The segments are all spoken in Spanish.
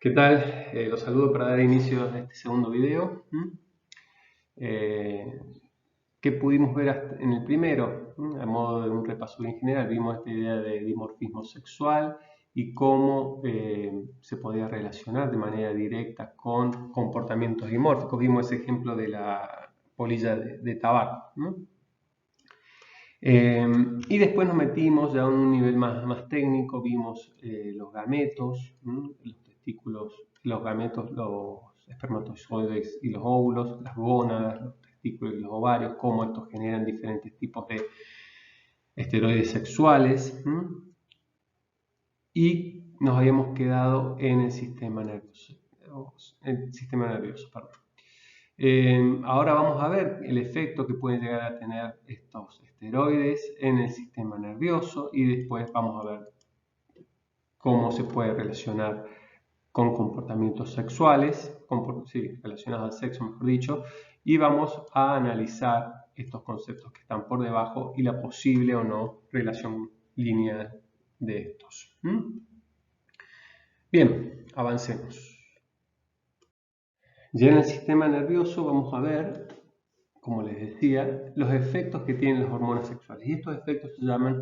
¿Qué tal? Los saludo para dar inicio a este segundo video. Eh, ¿Qué pudimos ver en el primero? A modo de un repaso en general, vimos esta idea de dimorfismo sexual y cómo se podía relacionar de manera directa con comportamientos dimórficos. Vimos ese ejemplo de la polilla de tabaco, ¿no? Y después nos metimos ya a un nivel más técnico, vimos los gametos, los testículos, los gametos, los espermatozoides y los óvulos, las gónadas, los testículos y los ovarios, cómo estos generan diferentes tipos de esteroides sexuales. Y nos habíamos quedado en el sistema nervioso, perdón. Ahora vamos a ver el efecto que pueden llegar a tener estos esteroides en el sistema nervioso y después vamos a ver cómo se puede relacionar con comportamientos sexuales, relacionados al sexo, mejor dicho, y vamos a analizar estos conceptos que están por debajo y la posible o no relación lineal de estos. Bien, avancemos. Ya en el sistema nervioso vamos a ver, como les decía, los efectos que tienen las hormonas sexuales. Y estos efectos se llaman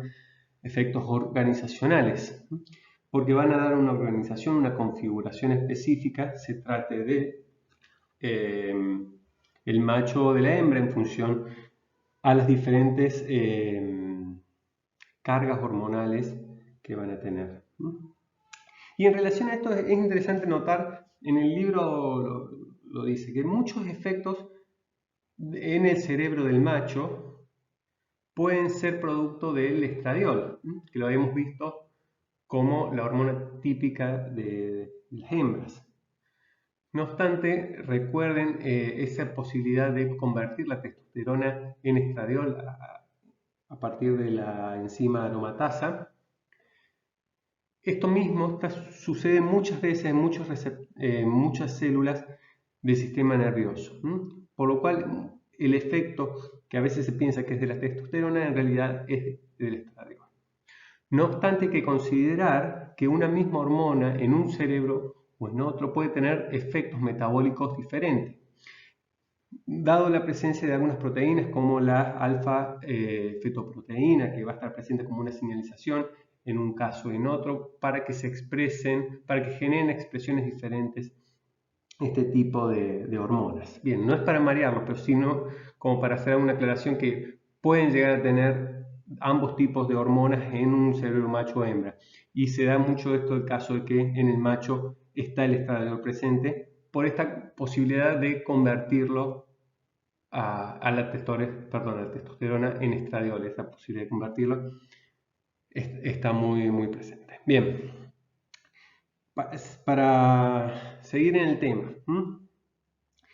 efectos organizacionales, porque van a dar una organización, una configuración específica, se trate de el macho o de la hembra en función a las diferentes cargas hormonales que van a tener. Y en relación a esto es interesante notar, en el libro lo dice, que muchos efectos en el cerebro del macho pueden ser producto del estradiol, que lo habíamos visto como la hormona típica de las hembras. No obstante, recuerden esa posibilidad de convertir la testosterona en estradiol a partir de la enzima aromatasa. Esto mismo sucede muchas veces en muchas células del sistema nervioso, por lo cual el efecto que a veces se piensa que es de la testosterona en realidad es del estradiol. No obstante, hay que considerar que una misma hormona en un cerebro o en otro puede tener efectos metabólicos diferentes, dado la presencia de algunas proteínas como la alfa-fetoproteína, que va a estar presente como una señalización en un caso y en otro, para que se expresen, para que generen expresiones diferentes este tipo de hormonas. Bien, no es para marearlos, pero sino como para hacer una aclaración que pueden llegar a tener ambos tipos de hormonas en un cerebro macho o hembra. Y se da mucho esto el caso de que en el macho está el estradiol presente por esta posibilidad de convertirlo a la testosterona en estradiol. Esa posibilidad de convertirlo está muy presente. Bien, para seguir en el tema,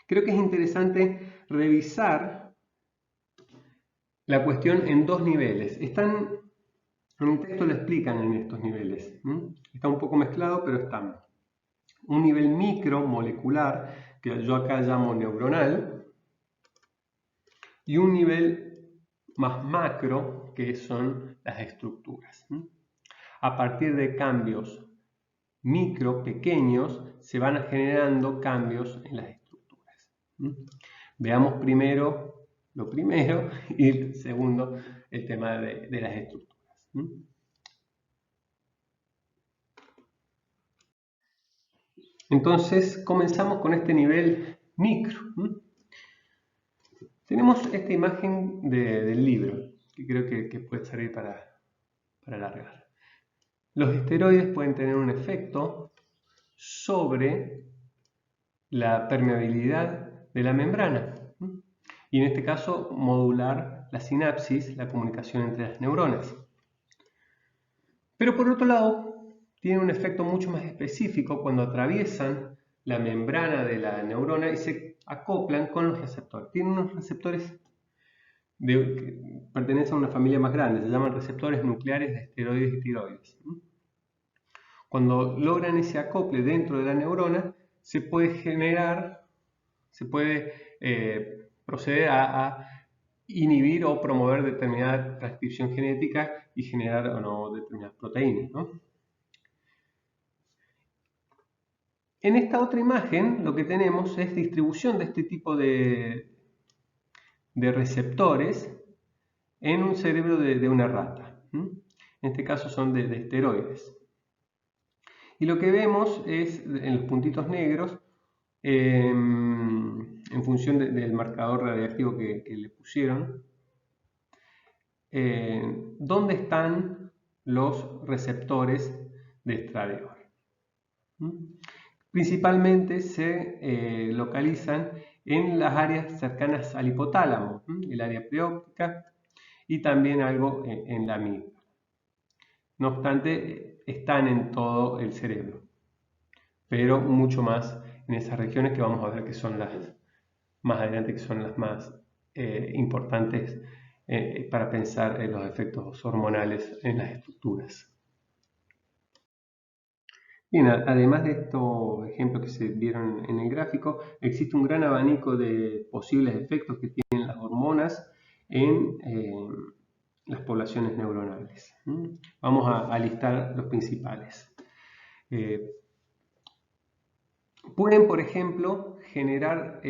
creo que es interesante revisar la cuestión en dos niveles. En el texto lo explican en estos niveles. Está un poco mezclado, pero están. Un nivel micromolecular, que yo acá llamo neuronal, y un nivel más macro, que son las estructuras. A partir de cambios pequeños, se van generando cambios en las estructuras. Veamos primero lo primero y segundo el tema de las estructuras. Entonces comenzamos con este nivel micro. Tenemos esta imagen del libro, que creo que puede servir para alargar. Los esteroides pueden tener un efecto sobre la permeabilidad de la membrana y en este caso modular la sinapsis, la comunicación entre las neuronas. Pero por otro lado, tiene un efecto mucho más específico cuando atraviesan la membrana de la neurona y se acoplan con los receptores. Tienen unos receptores que pertenecen a una familia más grande, se llaman receptores nucleares de esteroides y tiroides. Cuando logran ese acople dentro de la neurona, se puede proceder a inhibir o promover determinada transcripción genética y generar o no determinadas proteínas, En esta otra imagen lo que tenemos es distribución de este tipo de receptores en un cerebro de una rata. En este caso son de esteroides. Y lo que vemos es en los puntitos negros, en función del marcador radiactivo que le pusieron, dónde están los receptores de estradiol. Principalmente se localizan en las áreas cercanas al hipotálamo, el área preóptica, y también algo en la amígdala. No obstante, están en todo el cerebro, pero mucho más en esas regiones que vamos a ver que son las más adelante, que son las más importantes para pensar en los efectos hormonales en las estructuras. Bien, además de estos ejemplos que se vieron en el gráfico, existe un gran abanico de posibles efectos que tienen las hormonas en las poblaciones neuronales. Vamos a listar los principales. Pueden, por ejemplo, generar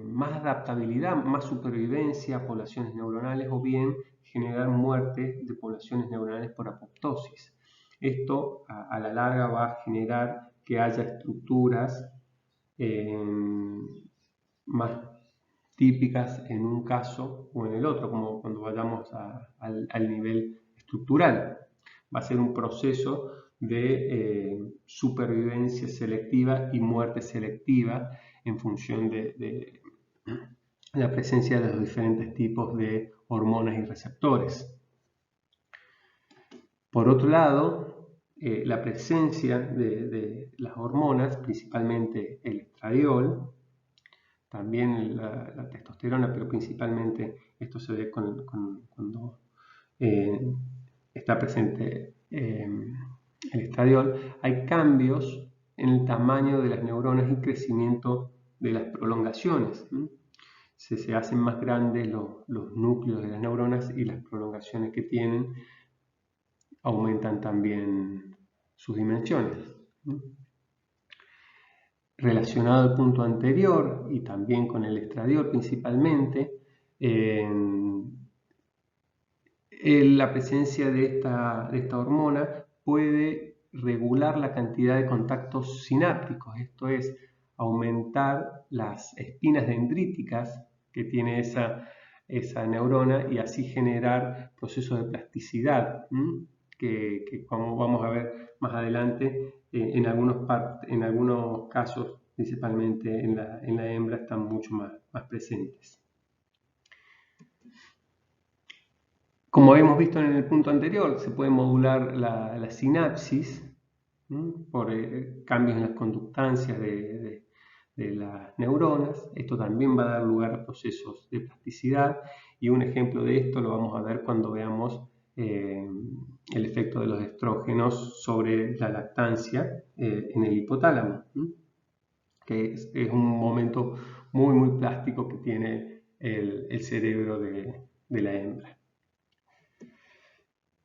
más adaptabilidad, más supervivencia a poblaciones neuronales, o bien generar muerte de poblaciones neuronales por apoptosis. Esto a la larga va a generar que haya estructuras más típicas en un caso o en el otro, como cuando vayamos al nivel estructural. Va a ser un proceso de supervivencia selectiva y muerte selectiva en función de la presencia de los diferentes tipos de hormonas y receptores. Por otro lado, la presencia de las hormonas, principalmente el estradiol, también la testosterona, pero principalmente esto se ve cuando está presente el estradiol, hay cambios en el tamaño de las neuronas y crecimiento de las prolongaciones. Se hacen más grandes los núcleos de las neuronas, y las prolongaciones que tienen aumentan también sus dimensiones. Relacionado al punto anterior y también con el estradiol principalmente, la presencia de esta hormona puede regular la cantidad de contactos sinápticos, esto es, aumentar las espinas dendríticas que tiene esa neurona, y así generar procesos de plasticidad, que como vamos a ver más adelante, en algunos casos, principalmente en la hembra, están mucho más presentes. Como habíamos visto en el punto anterior, se puede modular la sinapsis por cambios en las conductancias de las neuronas. Esto también va a dar lugar a procesos de plasticidad, y un ejemplo de esto lo vamos a ver cuando veamos el efecto de los estrógenos sobre la lactancia en el hipotálamo, que es un momento muy, muy plástico que tiene el cerebro de la hembra.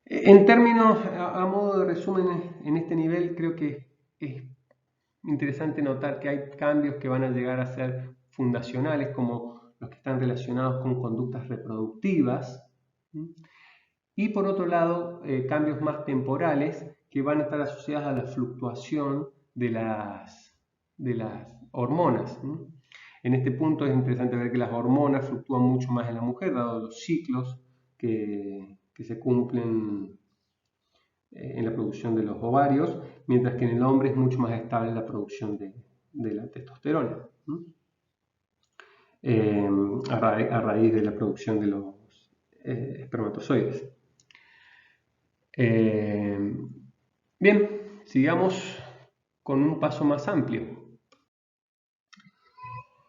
En términos, a modo de resumen, en este nivel creo que es interesante notar que hay cambios que van a llegar a ser fundacionales, como los que están relacionados con conductas reproductivas, y por otro lado, cambios más temporales que van a estar asociados a la fluctuación de las hormonas. En este punto es interesante ver que las hormonas fluctúan mucho más en la mujer, dado los ciclos que se cumplen en la producción de los ovarios, mientras que en el hombre es mucho más estable la producción de la testosterona, a raíz de la producción de los espermatozoides. Bien, sigamos con un paso más amplio.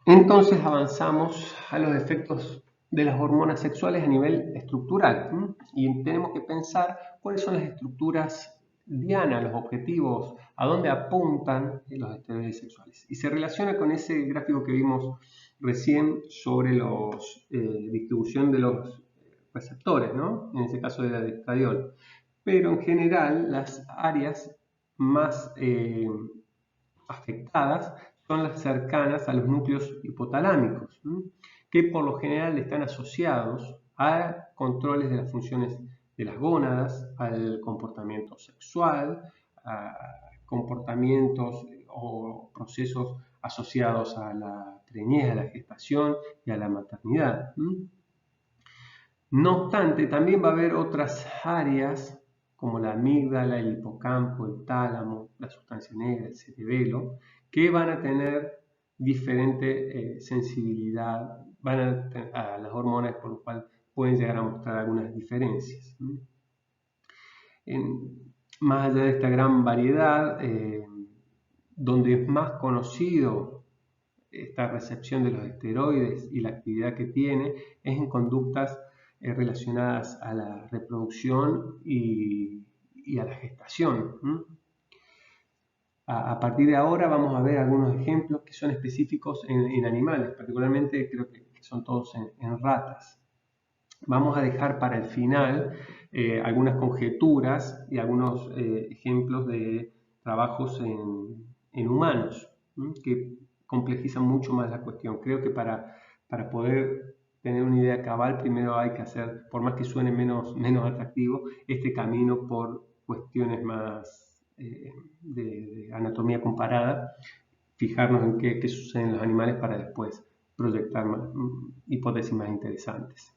Entonces avanzamos a los efectos de las hormonas sexuales a nivel estructural, y tenemos que pensar cuáles son las estructuras diana, los objetivos, a dónde apuntan los esteroides sexuales. Y se relaciona con ese gráfico que vimos recién sobre la distribución de los receptores, en ese caso de la de estradiol. Pero en general las áreas más afectadas son las cercanas a los núcleos hipotalámicos, que por lo general están asociados a controles de las funciones de las gónadas, al comportamiento sexual, a comportamientos o procesos asociados a la preñez, a la gestación y a la maternidad. No obstante, también va a haber otras áreas como la amígdala, el hipocampo, el tálamo, la sustancia negra, el cerebelo, que van a tener diferente sensibilidad a las hormonas, por lo cual pueden llegar a mostrar algunas diferencias. Más allá de esta gran variedad, donde es más conocido esta recepción de los esteroides y la actividad que tiene es en conductas relacionadas a la reproducción y a la gestación. A partir de ahora vamos a ver algunos ejemplos que son específicos en animales, particularmente creo que son todos en ratas. Vamos a dejar para el final algunas conjeturas y algunos ejemplos de trabajos en humanos, que complejizan mucho más la cuestión. Creo que para poder tener una idea cabal, primero hay que hacer, por más que suene menos atractivo, este camino por cuestiones más de anatomía comparada, fijarnos en qué sucede en los animales para después proyectar hipótesis más interesantes.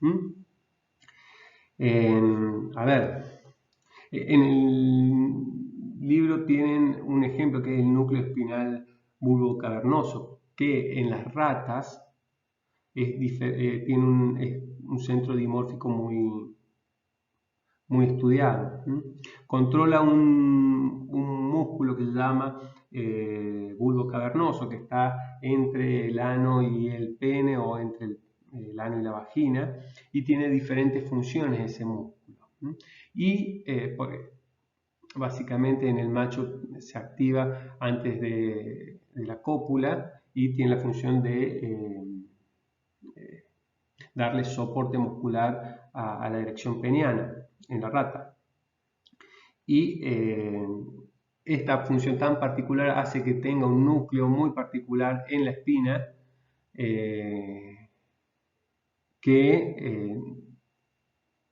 A ver, en el libro tienen un ejemplo que es el núcleo espinal bulbocavernoso, que en las ratas tiene un centro dimórfico muy estudiado. Controla un músculo que se llama bulbo cavernoso, que está entre el ano y el pene o entre el ano y la vagina, y tiene diferentes funciones ese músculo. Y básicamente en el macho se activa antes de la cópula y tiene la función de darle soporte muscular a la erección peniana en la rata. Y esta función tan particular hace que tenga un núcleo muy particular en la espina que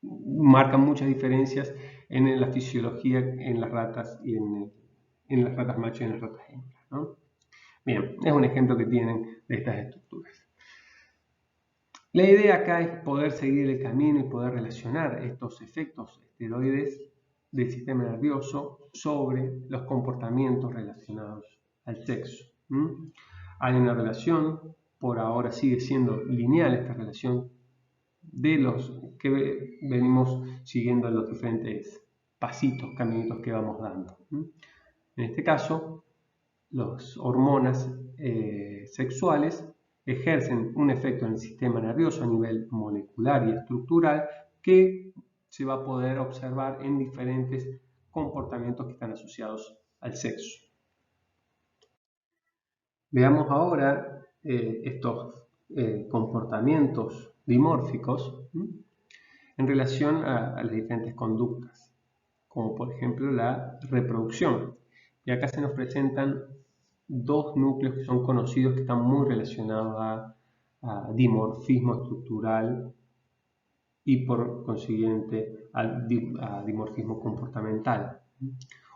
marca muchas diferencias en la fisiología en las ratas y en las ratas macho y en las ratas hembras, ¿no? Bien, es un ejemplo que tienen de estas estructuras. La idea acá es poder seguir el camino y poder relacionar estos efectos esteroides del sistema nervioso sobre los comportamientos relacionados al sexo. Hay una relación, por ahora sigue siendo lineal esta relación, de los que venimos siguiendo en los diferentes pasitos, caminitos que vamos dando. En este caso, las hormonas sexuales ejercen un efecto en el sistema nervioso a nivel molecular y estructural que se va a poder observar en diferentes comportamientos que están asociados al sexo. Veamos ahora estos comportamientos dimórficos en relación a las diferentes conductas, como por ejemplo la reproducción. Y acá se nos presentan dos núcleos que son conocidos que están muy relacionados a dimorfismo estructural y por consiguiente a dimorfismo comportamental.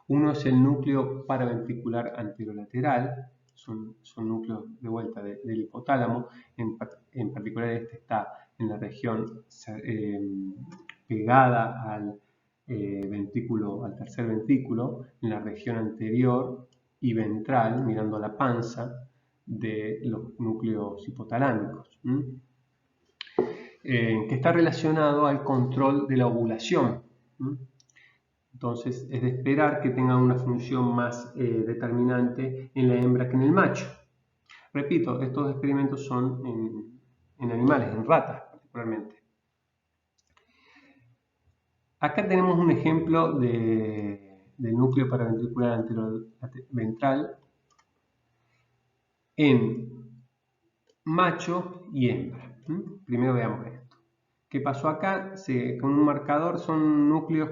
Uno es el núcleo paraventricular anterolateral, son núcleos de vuelta del hipotálamo, en particular este está en la región pegada al al tercer ventrículo, en la región anterior y ventral, mirando la panza de los núcleos hipotalámicos, que está relacionado al control de la ovulación. Entonces es de esperar que tenga una función más determinante en la hembra que en el macho. Repito, estos experimentos son en animales, en ratas particularmente. Acá tenemos un ejemplo del núcleo paraventricular anteroventral en macho y hembra. Primero veamos esto. ¿Qué pasó acá? Con un marcador son núcleos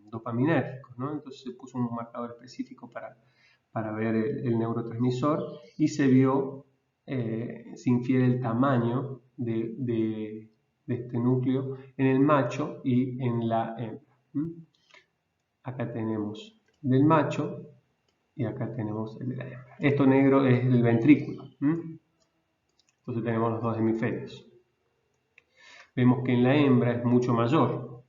dopaminérgicos, ¿no? Entonces se puso un marcador específico para ver el neurotransmisor y se vio, se infiere el tamaño de este núcleo en el macho y en la hembra. Acá tenemos del macho y acá tenemos el de la hembra. Esto negro es el ventrículo. Entonces tenemos los dos hemisferios. Vemos que en la hembra es mucho mayor.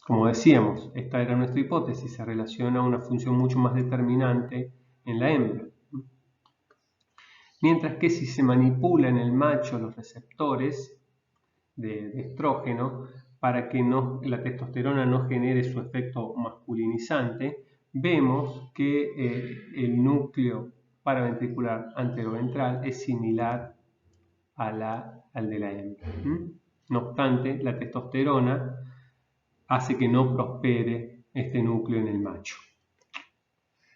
Como decíamos, esta era nuestra hipótesis, se relaciona a una función mucho más determinante en la hembra. Mientras que si se manipula en el macho los receptores de estrógeno para que la testosterona no genere su efecto masculinizante, vemos que el núcleo paraventricular anteroventral es similar al de la hembra. No obstante, la testosterona hace que no prospere este núcleo en el macho.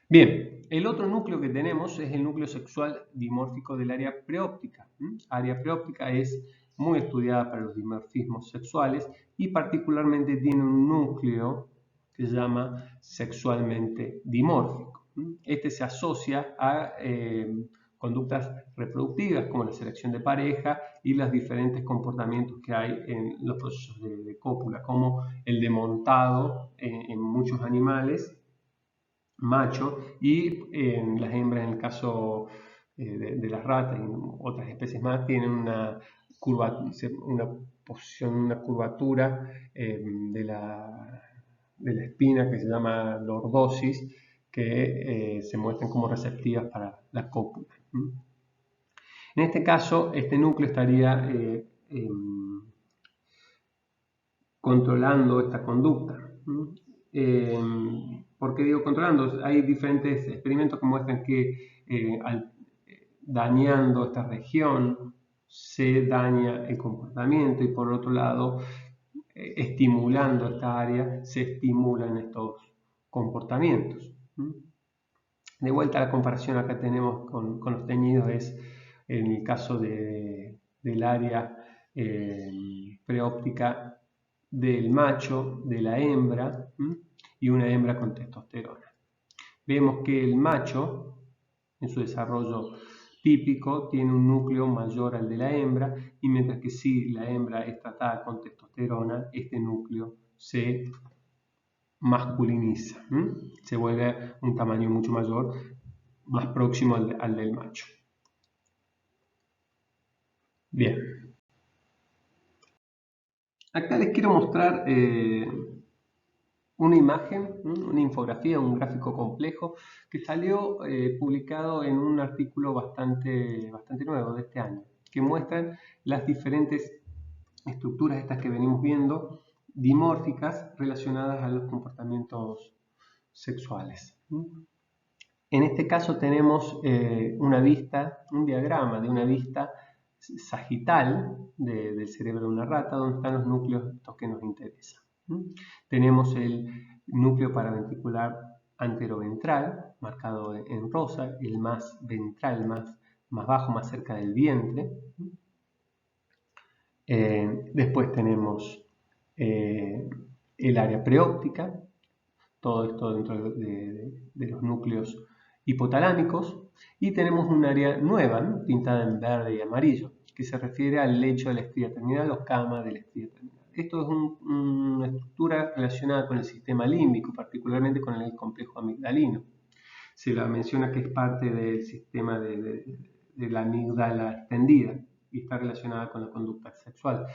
Bien, el otro núcleo que tenemos es el núcleo sexual dimórfico del área preóptica. Área preóptica es muy estudiada para los dimorfismos sexuales y particularmente tiene un núcleo que se llama sexualmente dimórfico. Este se asocia a conductas reproductivas como la selección de pareja y los diferentes comportamientos que hay en los procesos de cópula, como el de montado en muchos animales macho y en las hembras, en el caso de las ratas y otras especies más, tienen una posición, una curvatura de la espina que se llama lordosis, que se muestran como receptivas para la cópula. En este caso, este núcleo estaría controlando esta conducta. ¿Por qué digo controlando? Hay diferentes experimentos que muestran que dañando esta región se daña el comportamiento y por otro lado, estimulando esta área, se estimulan estos comportamientos. De vuelta a la comparación acá tenemos con los teñidos, es en el caso del área preóptica del macho, de la hembra y una hembra con testosterona. Vemos que el macho, en su desarrollo típico, tiene un núcleo mayor al de la hembra y mientras que si la hembra es tratada con testosterona, este núcleo se masculiniza, se vuelve un tamaño mucho mayor, más próximo al del macho. Bien. Acá les quiero mostrar una imagen, una infografía, un gráfico complejo que salió publicado en un artículo bastante nuevo de este año, que muestran las diferentes estructuras estas que venimos viendo, dimórficas relacionadas a los comportamientos sexuales. En este caso tenemos un diagrama de una vista sagital del cerebro de una rata, donde están los núcleos estos que nos interesan. Tenemos el núcleo paraventricular anteroventral, marcado en rosa, el más ventral, más bajo, más cerca del vientre. Después tenemos el área preóptica, todo esto dentro de los núcleos hipotalámicos, y tenemos un área nueva, pintada en verde y amarillo, que se refiere al lecho de la estría terminal o cama de la estría terminal. Esto es una estructura relacionada con el sistema límbico, particularmente con el complejo amigdalino. Se la menciona que es parte del sistema de la amígdala extendida y está relacionada con la conducta sexual.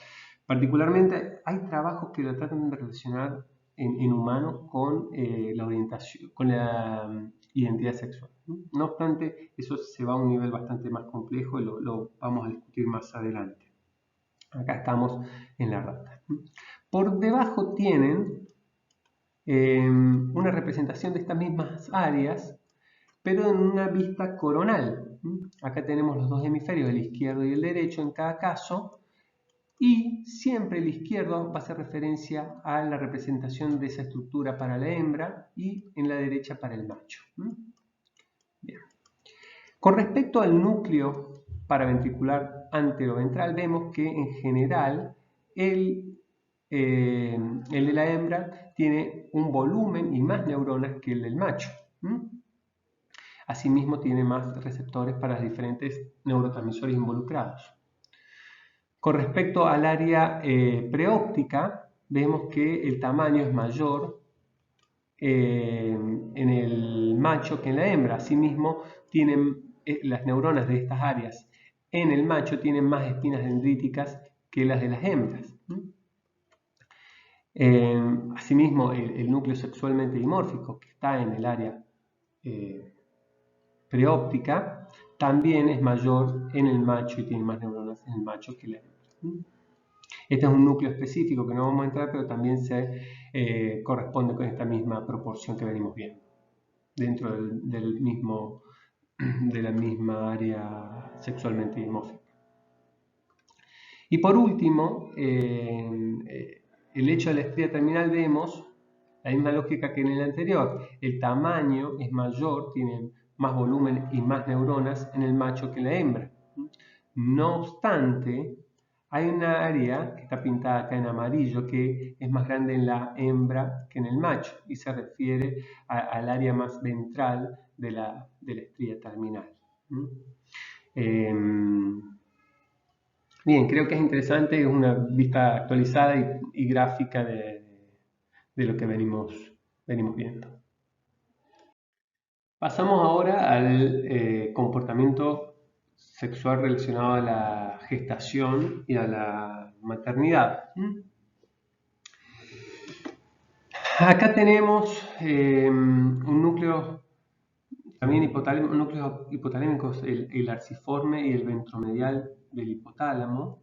Particularmente hay trabajos que lo tratan de relacionar en humanos con la orientación, con la identidad sexual. No obstante, eso se va a un nivel bastante más complejo y lo vamos a discutir más adelante. Acá estamos en la rata. Por debajo tienen una representación de estas mismas áreas, pero en una vista coronal. Acá tenemos los dos hemisferios, el izquierdo y el derecho en cada caso, y siempre el izquierdo va a hacer referencia a la representación de esa estructura para la hembra y en la derecha para el macho. Bien. Con respecto al núcleo paraventricular anteroventral, vemos que en general el de la hembra tiene un volumen y más neuronas que el del macho. Asimismo, tiene más receptores para los diferentes neurotransmisores involucrados. Con respecto al área preóptica, vemos que el tamaño es mayor en el macho que en la hembra. Asimismo, las neuronas de estas áreas en el macho tienen más espinas dendríticas que las de las hembras. Asimismo, el núcleo sexualmente dimórfico que está en el área preóptica también es mayor en el macho y tiene más neuronas en el macho que en la hembra. Este es un núcleo específico que no vamos a entrar, pero también se corresponde con esta misma proporción que venimos viendo dentro de la misma área sexualmente dimórfica. Y por último, el hecho de la estría terminal vemos la misma lógica que en el anterior. El tamaño es mayor, tiene más volumen y más neuronas en el macho que en la hembra. No obstante, hay una área que está pintada acá en amarillo que es más grande en la hembra que en el macho y se refiere al área más ventral de la estría terminal. Bien, creo que es interesante, es una vista actualizada y gráfica de lo que venimos viendo. Pasamos ahora al comportamiento sexual relacionado a la gestación y a la maternidad. Acá tenemos un núcleo también núcleos hipotalámicos, el arciforme y el ventromedial del hipotálamo,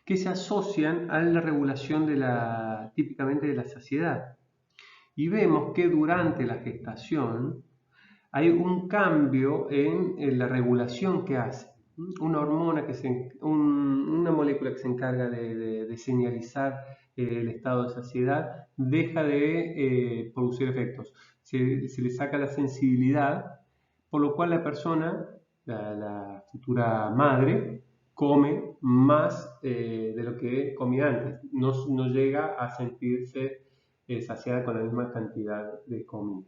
que se asocian a la regulación típicamente de la saciedad. Y vemos que durante la gestación hay un cambio en la regulación que hace. Una hormona, una molécula que se encarga de señalizar el estado de saciedad, deja de producir efectos. Se le saca la sensibilidad, por lo cual la persona, la futura madre, come más de lo que comía antes. No llega a sentirse saciada con la misma cantidad de comida.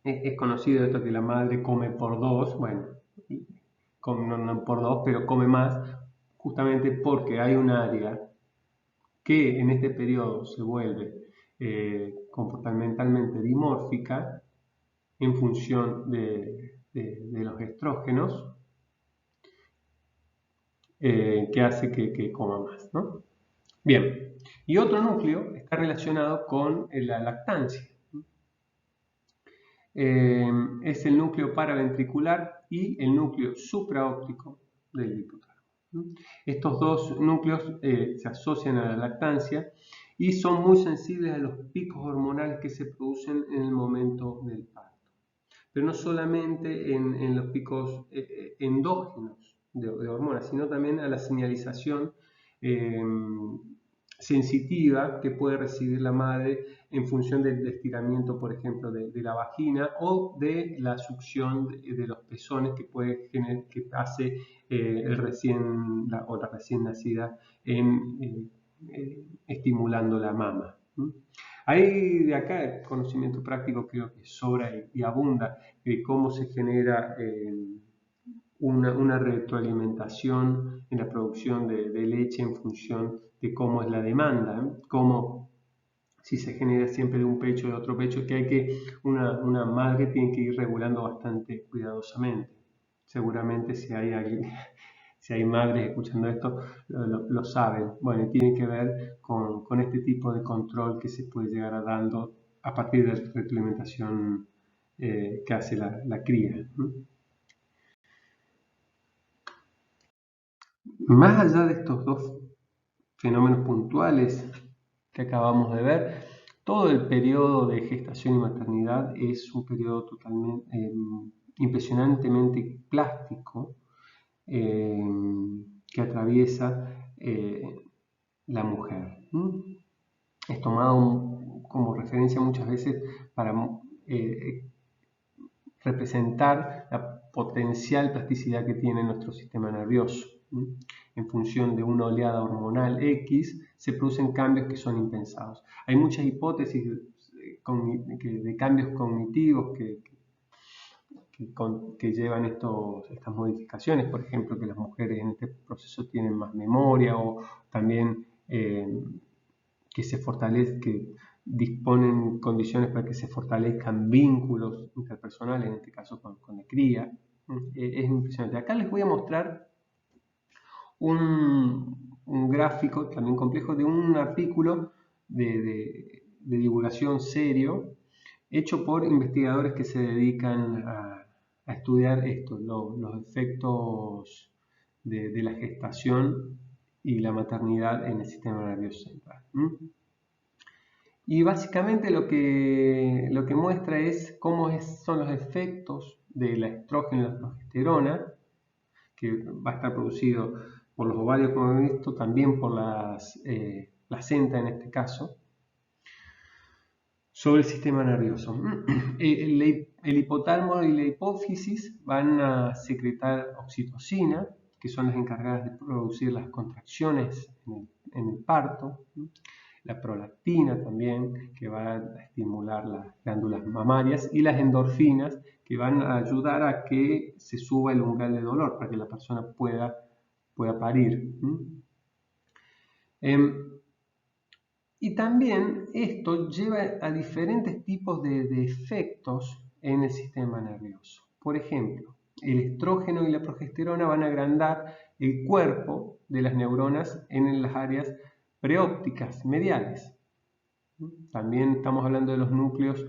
Es conocido esto que la madre come por dos, bueno, no por dos, pero come más, justamente porque hay un área que en este periodo se vuelve comportamentalmente dimórfica en función de los estrógenos, que hace que coma más, ¿no? Bien, y otro núcleo está relacionado con la lactancia. Es el núcleo paraventricular y el núcleo supraóptico del hipotálamo. Estos dos núcleos se asocian a la lactancia y son muy sensibles a los picos hormonales que se producen en el momento del parto. Pero no solamente en los picos endógenos de hormonas, sino también a la señalización sensitiva que puede recibir la madre en función del estiramiento, por ejemplo, de la vagina o de la succión de los pezones que hace la recién nacida estimulando la mama. Hay de acá conocimiento práctico, creo que sobra y abunda de cómo se genera una retroalimentación en la producción de leche en función de cómo es la demanda, como si se genera siempre de un pecho o de otro pecho, que una madre tiene que ir regulando bastante cuidadosamente. Seguramente si hay madres escuchando esto, lo saben. Bueno, tiene que ver con este tipo de control que se puede llegar a dando a partir de la retroalimentación que hace la cría. Más allá de estos dos fenómenos puntuales que acabamos de ver, todo el periodo de gestación y maternidad es un periodo totalmente impresionantemente plástico que atraviesa la mujer. Es tomado como referencia muchas veces para representar la potencial plasticidad que tiene nuestro sistema nervioso. En función de una oleada hormonal X, se producen cambios que son impensados. Hay muchas hipótesis de cambios cognitivos que llevan estas modificaciones. Por ejemplo, que las mujeres en este proceso tienen más memoria, o también que se fortalezca, que disponen condiciones para que se fortalezcan vínculos interpersonales, en este caso con la cría. Es impresionante. Acá les voy a mostrar un gráfico también complejo de un artículo de divulgación serio hecho por investigadores que se dedican a estudiar los efectos de la gestación y la maternidad en el sistema nervioso central. Y básicamente lo que muestra es cómo son los efectos del estrógeno y la progesterona, que va a estar producido por los ovarios, como hemos visto, también por las placenta en este caso, sobre el sistema nervioso. El hipotálamo y la hipófisis van a secretar oxitocina, que son las encargadas de producir las contracciones en el parto. La prolactina también, que va a estimular las glándulas mamarias, y las endorfinas, que van a ayudar a que se suba el umbral de dolor para que la persona pueda parir. Y también esto lleva a diferentes tipos de efectos en el sistema nervioso. Por ejemplo, el estrógeno y la progesterona van a agrandar el cuerpo de las neuronas en las áreas preópticas mediales. También estamos hablando de los núcleos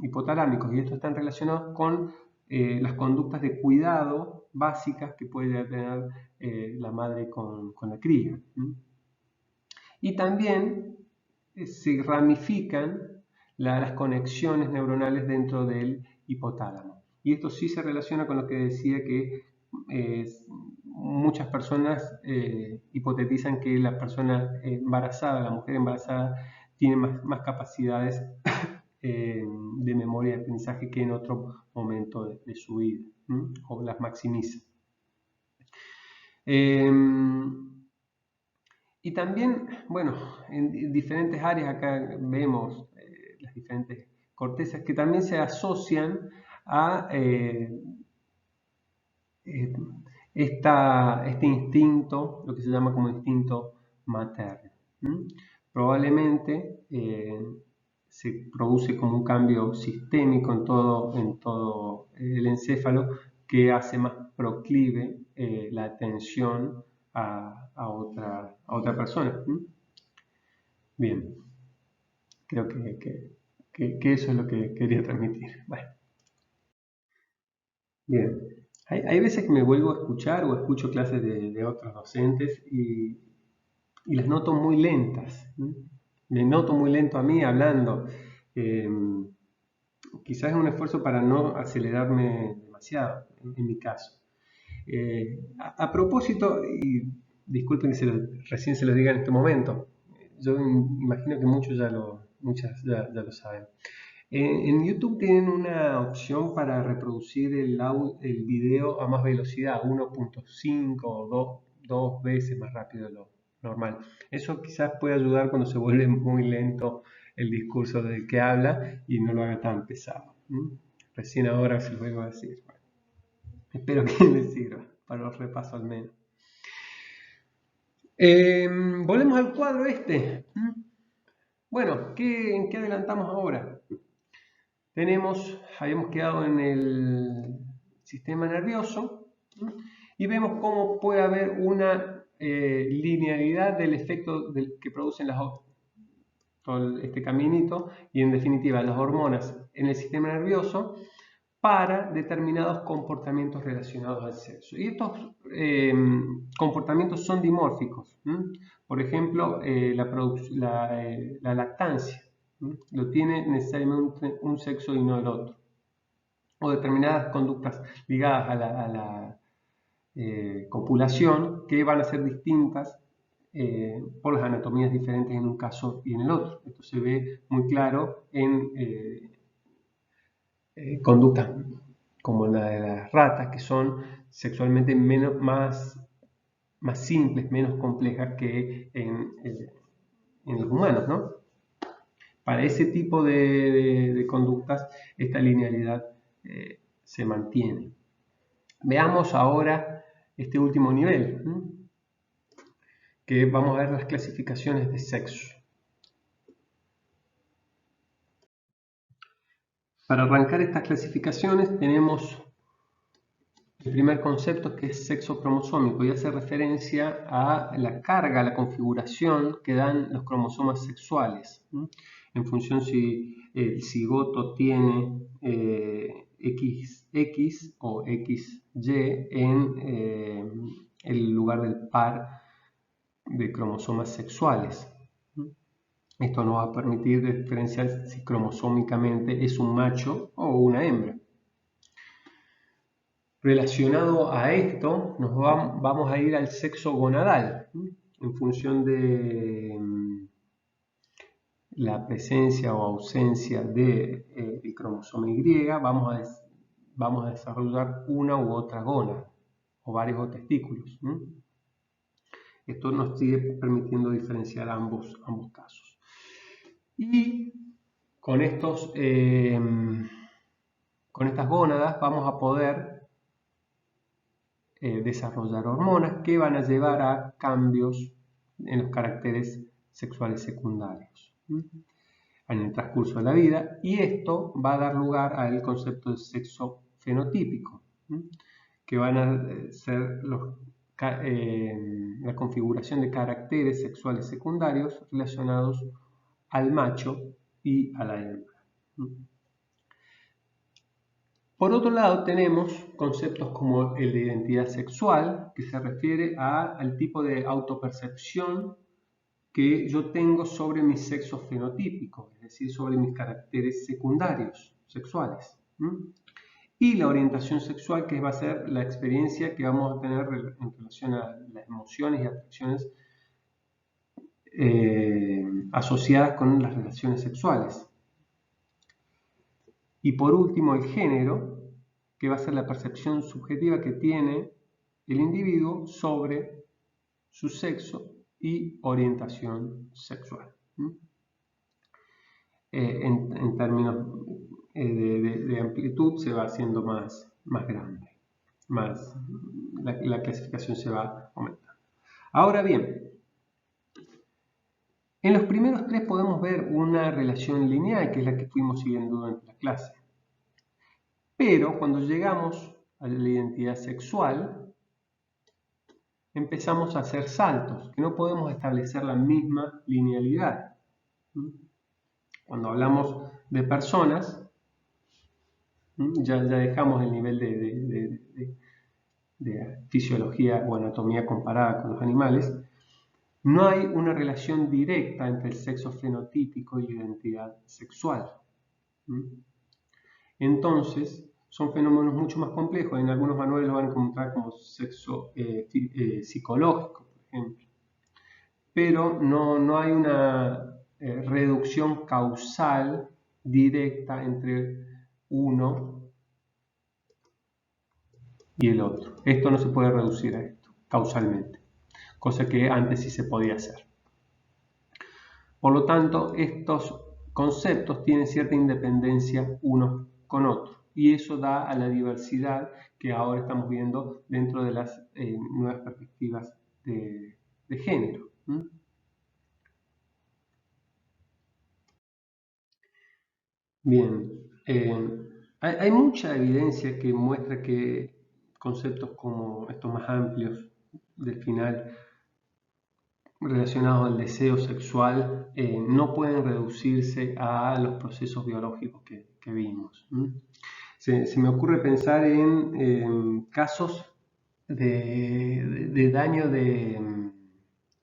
hipotalámicos, y estos están relacionados con las conductas de cuidado básicas que puede tener la madre con la cría. Y también se ramifican las conexiones neuronales dentro del hipotálamo. Y esto sí se relaciona con lo que decía, que muchas personas hipotetizan que la persona embarazada, la mujer embarazada, tiene más capacidades de memoria y aprendizaje que en otro momento de su vida, o las maximiza. Y también, bueno, en diferentes áreas acá vemos las diferentes cortezas que también se asocian a este instinto, lo que se llama como instinto materno. Probablemente se produce como un cambio sistémico en todo el encéfalo, que hace más proclive la atención a otra persona. Bien, creo que eso es lo que quería transmitir. Bueno. Bien, hay veces que me vuelvo a escuchar o escucho clases de otros docentes y las noto muy lentas. Me noto muy lento a mí hablando. Quizás es un esfuerzo para no acelerarme demasiado, en mi caso. A propósito, y disculpen que recién se lo diga en este momento, yo imagino que muchas ya lo saben. En YouTube tienen una opción para reproducir el video a más velocidad, 1.5 o 2 veces más rápido de lo normal. Eso quizás puede ayudar cuando se vuelve muy lento el discurso del que habla y no lo haga tan pesado. Recién ahora se lo vengo a decir. Bueno, espero que les sirva para los repasos al menos. Volvemos al cuadro este. Bueno, ¿en qué adelantamos ahora? Habíamos quedado en el sistema nervioso, y vemos cómo puede haber una linealidad del efecto que producen todo este caminito, y en definitiva las hormonas en el sistema nervioso para determinados comportamientos relacionados al sexo. Y estos comportamientos son dimórficos. Por ejemplo, la lactancia lo tiene necesariamente un sexo y no el otro. O determinadas conductas ligadas a la copulación, que van a ser distintas por las anatomías diferentes en un caso y en el otro. Esto se ve muy claro en conductas como la de las ratas, que son sexualmente más simples, menos complejas que en los humanos, ¿no? para ese tipo de conductas esta linealidad se mantiene. Veamos ahora este último nivel, que vamos a ver las clasificaciones de sexo. Para arrancar estas clasificaciones tenemos el primer concepto, que es sexo cromosómico, y hace referencia a la carga, a la configuración que dan los cromosomas sexuales, en función si el cigoto tiene XX o XY en el lugar del par de cromosomas sexuales. Esto nos va a permitir diferenciar si cromosómicamente es un macho o una hembra. Relacionado a esto, vamos a ir al sexo gonadal, en función de la presencia o ausencia del cromosoma Y, vamos a desarrollar una u otra gónada, ovarios o testículos. Esto nos sigue permitiendo diferenciar ambos casos. Y con estas gónadas vamos a poder desarrollar hormonas que van a llevar a cambios en los caracteres sexuales secundarios en el transcurso de la vida, y esto va a dar lugar al concepto de sexo fenotípico, que van a ser la configuración de caracteres sexuales secundarios relacionados al macho y a la hembra. Por otro lado, tenemos conceptos como el de identidad sexual, que se refiere al tipo de autopercepción que yo tengo sobre mi sexo fenotípico, es decir, sobre mis caracteres secundarios sexuales. Y la orientación sexual, que va a ser la experiencia que vamos a tener en relación a las emociones y atracciones asociadas con las relaciones sexuales. Y por último, el género, que va a ser la percepción subjetiva que tiene el individuo sobre su sexo y orientación sexual. En términos de amplitud se va haciendo más grande, la clasificación se va aumentando. Ahora bien, en los primeros tres podemos ver una relación lineal, que es la que fuimos siguiendo durante la clase. Pero cuando llegamos a la identidad sexual, empezamos a hacer saltos, que no podemos establecer la misma linealidad. Cuando hablamos de personas, ya dejamos el nivel de fisiología o anatomía comparada con los animales. No hay una relación directa entre el sexo fenotípico y la identidad sexual. Entonces, son fenómenos mucho más complejos. En algunos manuales lo van a encontrar como sexo psicológico, por ejemplo. Pero no hay una reducción causal directa entre uno y el otro. Esto no se puede reducir a esto causalmente, cosa que antes sí se podía hacer. Por lo tanto, estos conceptos tienen cierta independencia unos con otros, y eso da a la diversidad que ahora estamos viendo dentro de las nuevas perspectivas de género. Bien, hay mucha evidencia que muestra que conceptos como estos más amplios del final relacionados al deseo sexual no pueden reducirse a los procesos biológicos que vimos. Se me ocurre pensar en casos de daño de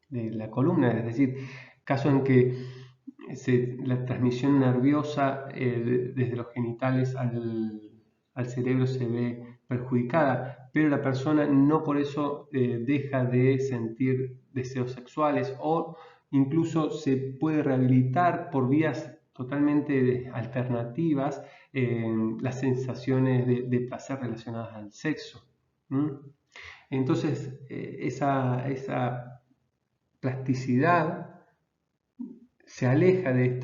la columna, es decir, casos en que la transmisión nerviosa desde los genitales al cerebro se ve perjudicada, pero la persona no por eso deja de sentir deseos sexuales, o incluso se puede rehabilitar por vías totalmente alternativas las sensaciones de placer relacionadas al sexo. Entonces, esa plasticidad se aleja de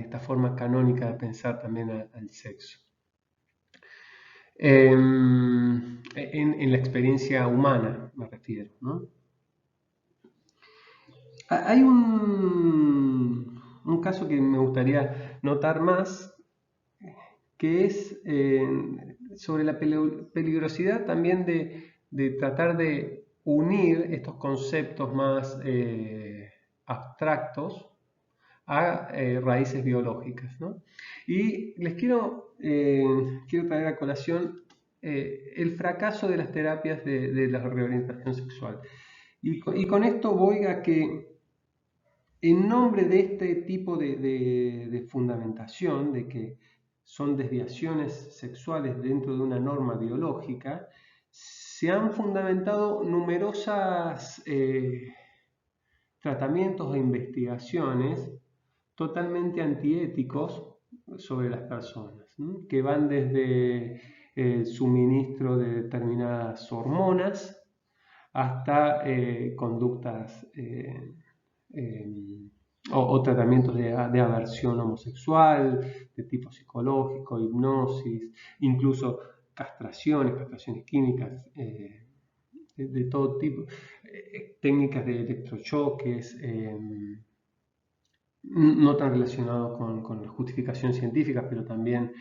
esta forma canónica de pensar también al sexo. En la experiencia humana me refiero, ¿no? Hay un caso que me gustaría notar más, que es sobre la peligrosidad también de tratar de unir estos conceptos más abstractos a raíces biológicas, ¿no? Y les quiero traer a colación el fracaso de las terapias de la reorientación sexual. Y con esto voy a que, en nombre de este tipo de fundamentación, de que son desviaciones sexuales dentro de una norma biológica, se han fundamentado numerosas tratamientos e investigaciones totalmente antiéticos sobre las personas, ¿no? Que van desde el suministro de determinadas hormonas hasta conductas o tratamientos de aversión homosexual, de tipo psicológico, hipnosis, incluso castraciones químicas, de todo tipo, técnicas de electrochoques, no tan relacionados con la justificación científica, pero también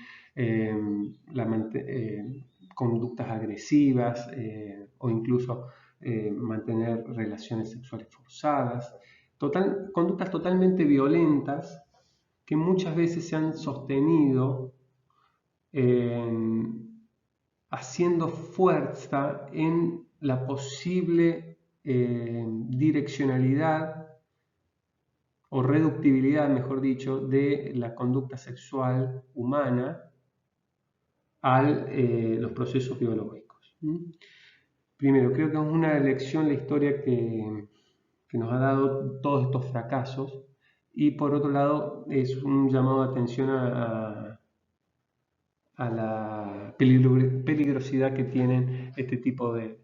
conductas agresivas o incluso mantener relaciones sexuales forzadas, conductas totalmente violentas que muchas veces se han sostenido haciendo fuerza en la posible direccionalidad o reductibilidad, mejor dicho, de la conducta sexual humana a los procesos biológicos. Primero, creo que es una lección la historia que nos ha dado todos estos fracasos, y por otro lado es un llamado de atención a la peligrosidad que tienen este tipo de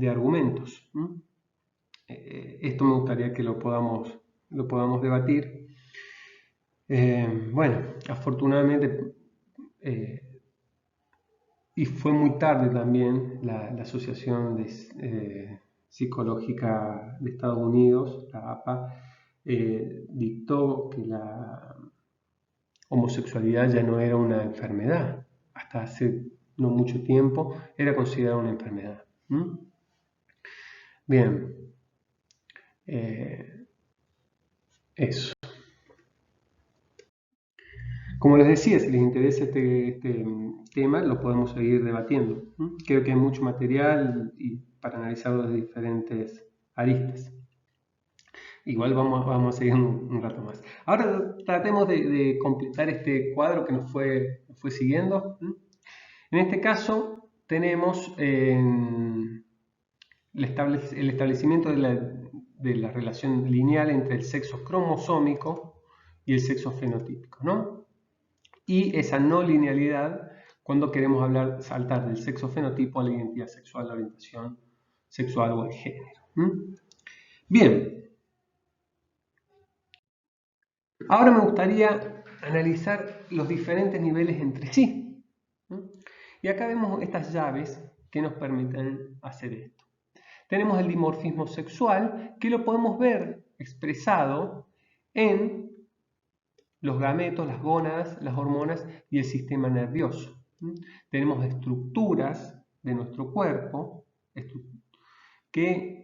argumentos. Esto me gustaría que lo podamos debatir. Bueno, afortunadamente, y fue muy tarde también, la Asociación Psicológica de Estados Unidos, la APA, dictó que la homosexualidad ya no era una enfermedad. Hasta hace no mucho tiempo era considerada una enfermedad. Bien, eso. Como les decía, si les interesa este tema, lo podemos seguir debatiendo. Creo que hay mucho material para analizarlo desde diferentes aristas. Igual vamos a seguir un rato más. Ahora tratemos de completar este cuadro que nos fue siguiendo. En este caso tenemos el establecimiento de la relación lineal entre el sexo cromosómico y el sexo fenotípico, ¿no? Y esa no linealidad cuando queremos saltar del sexo fenotipo a la identidad sexual, la orientación sexual o el género. Bien. Ahora me gustaría analizar los diferentes niveles entre sí. Y acá vemos estas llaves que nos permiten hacer esto. Tenemos el dimorfismo sexual, que lo podemos ver expresado en los gametos, las gónadas, las hormonas y el sistema nervioso. Tenemos estructuras de nuestro cuerpo que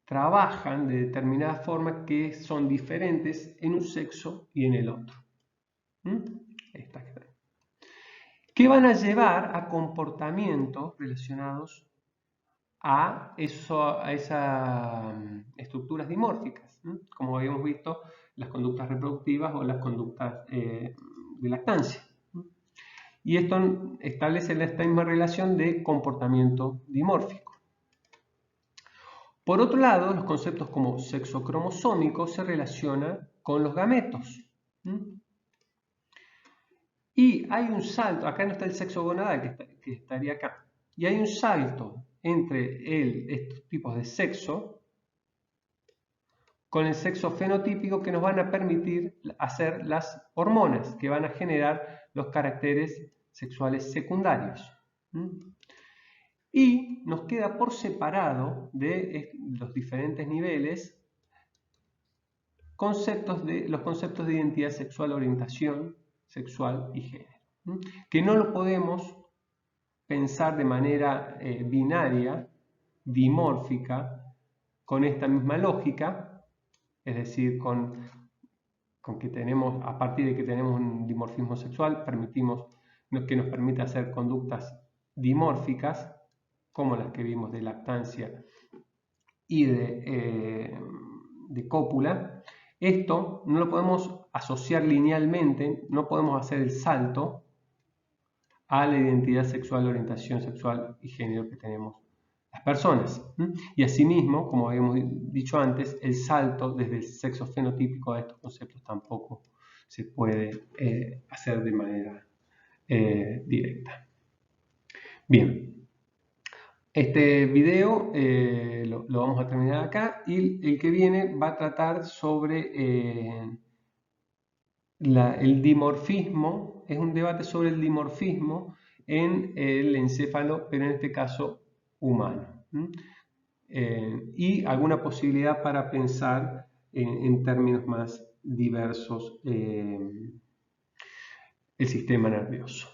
trabajan de determinada forma, que son diferentes en un sexo y en el otro. Que van a llevar a comportamientos relacionados a esas estructuras dimórficas, como habíamos visto, las conductas reproductivas o las conductas de lactancia. Y esto establece esta misma relación de comportamiento dimórfico. Por otro lado, los conceptos como sexo cromosómico se relacionan con los gametos. Y hay un salto, acá no está el sexo gonadal, que estaría acá. Y hay un salto entre estos tipos de sexo con el sexo fenotípico que nos van a permitir hacer las hormonas que van a generar los caracteres sexuales secundarios. Y nos queda por separado de los diferentes niveles los conceptos de identidad sexual, orientación sexual y género, que no lo podemos pensar de manera binaria, dimórfica, con esta misma lógica, es decir, con que tenemos, a partir de que tenemos un dimorfismo sexual, que nos permita hacer conductas dimórficas, como las que vimos de lactancia y de cópula. Esto no lo podemos asociar linealmente, no podemos hacer el salto a la identidad sexual, orientación sexual y género que tenemos las personas. Y asimismo, como habíamos dicho antes, el salto desde el sexo fenotípico a estos conceptos tampoco se puede hacer de manera directa. Bien. Este video lo vamos a terminar acá y el que viene va a tratar sobre el dimorfismo, es un debate sobre el dimorfismo en el encéfalo, pero en este caso humano. Y alguna posibilidad para pensar en términos más diversos el sistema nervioso.